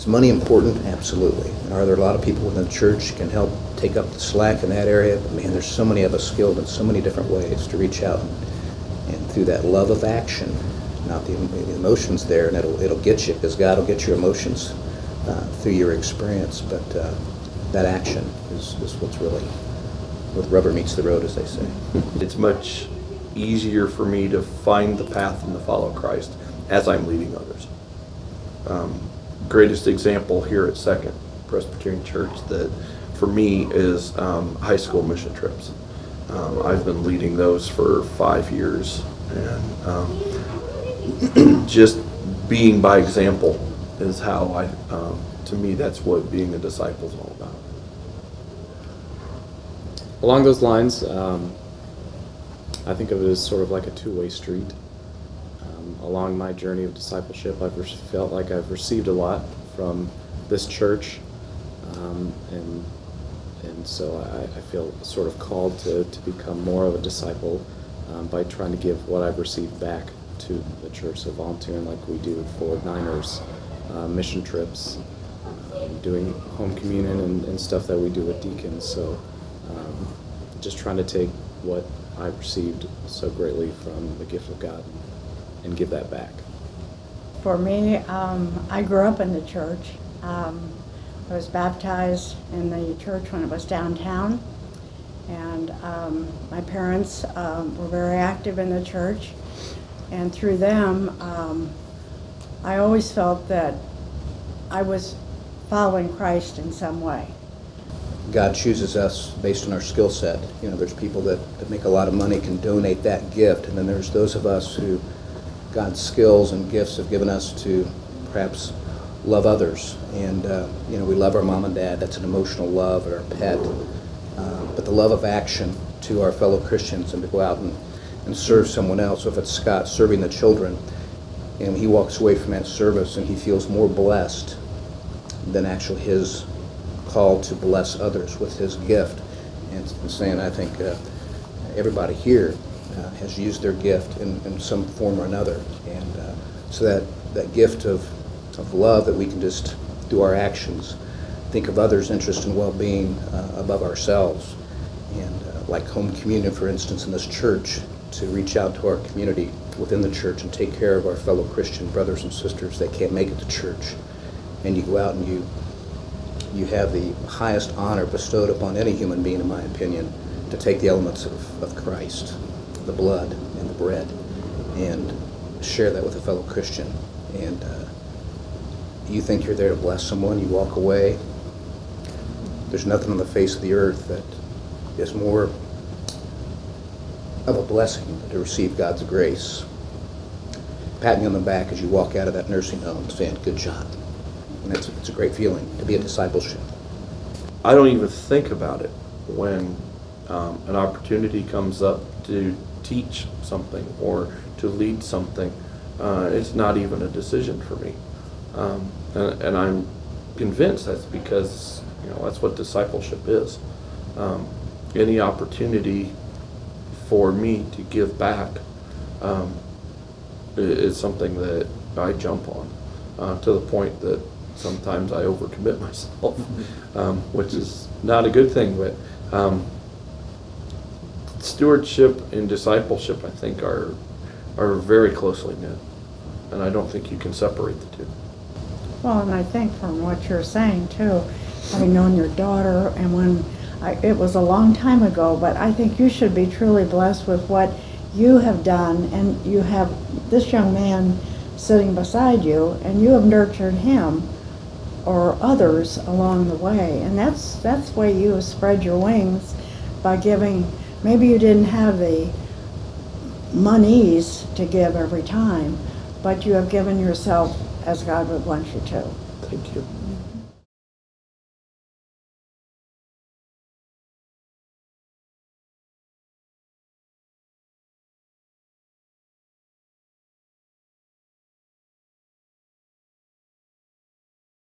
Is money important? Absolutely. And are there a lot of people within the church who can help take up the slack in that area? But man, there's so many of us skilled in so many different ways to reach out and through that love of action, not the emotions there, and it'll get you, because God will get your emotions through your experience. But that action is what's really, where the rubber meets the road, as they say. It's much easier for me to find the path and to follow Christ as I'm leading others. Greatest example here at Second Presbyterian Church that for me is high school mission trips. I've been leading those for 5 years, and just being by example is how to me, that's what being a disciple is all about. Along those lines, I think of it as sort of like a two-way street. Along my journey of discipleship, I've felt like I've received a lot from this church, and so I feel sort of called to become more of a disciple by trying to give what I've received back to the church. So volunteering like we do for Niners, mission trips, doing home communion and stuff that we do with deacons. So just trying to take what I've received so greatly from the gift of God and give that back. For me, I grew up in the church. I was baptized in the church when it was downtown, and my parents were very active in the church, and through them I always felt that I was following Christ in some way. God chooses us based on our skill set. You know, there's people that make a lot of money, can donate that gift, and then there's those of us who God's skills and gifts have given us to perhaps love others. And you know, we love our mom and dad. That's an emotional love, or our pet. But the love of action to our fellow Christians and to go out and serve someone else. So if it's Scott serving the children, and he walks away from that service and he feels more blessed than actually his call to bless others with his gift. And saying, I think everybody here has used their gift in some form or another, and so that gift of love, that we can just through our actions think of others' interest and well-being above ourselves, and like home communion, for instance, in this church, to reach out to our community within the church and take care of our fellow Christian brothers and sisters that can't make it to church. And you go out and you have the highest honor bestowed upon any human being, in my opinion, to take the elements of Christ, the blood and the bread, and share that with a fellow Christian. And you think you're there to bless someone, you walk away. There's nothing on the face of the earth that is more of a blessing than to receive God's grace, patting you on the back as you walk out of that nursing home saying, good job. And it's a great feeling to be a discipleship. I don't even think about it when an opportunity comes up to teach something or to lead something. It's not even a decision for me, and I'm convinced that's because, you know, that's what discipleship is. Any opportunity for me to give back is something that I jump on, to the point that sometimes I overcommit myself, which is not a good thing. But stewardship and discipleship, I think, are very closely knit, and I don't think you can separate the two. Well, and I think from what you're saying too, having known your daughter, and it was a long time ago, but I think you should be truly blessed with what you have done, and you have this young man sitting beside you, and you have nurtured him or others along the way, and that's the way you have spread your wings, by giving. Maybe you didn't have the monies to give every time, but you have given yourself as God would want you to. Thank you.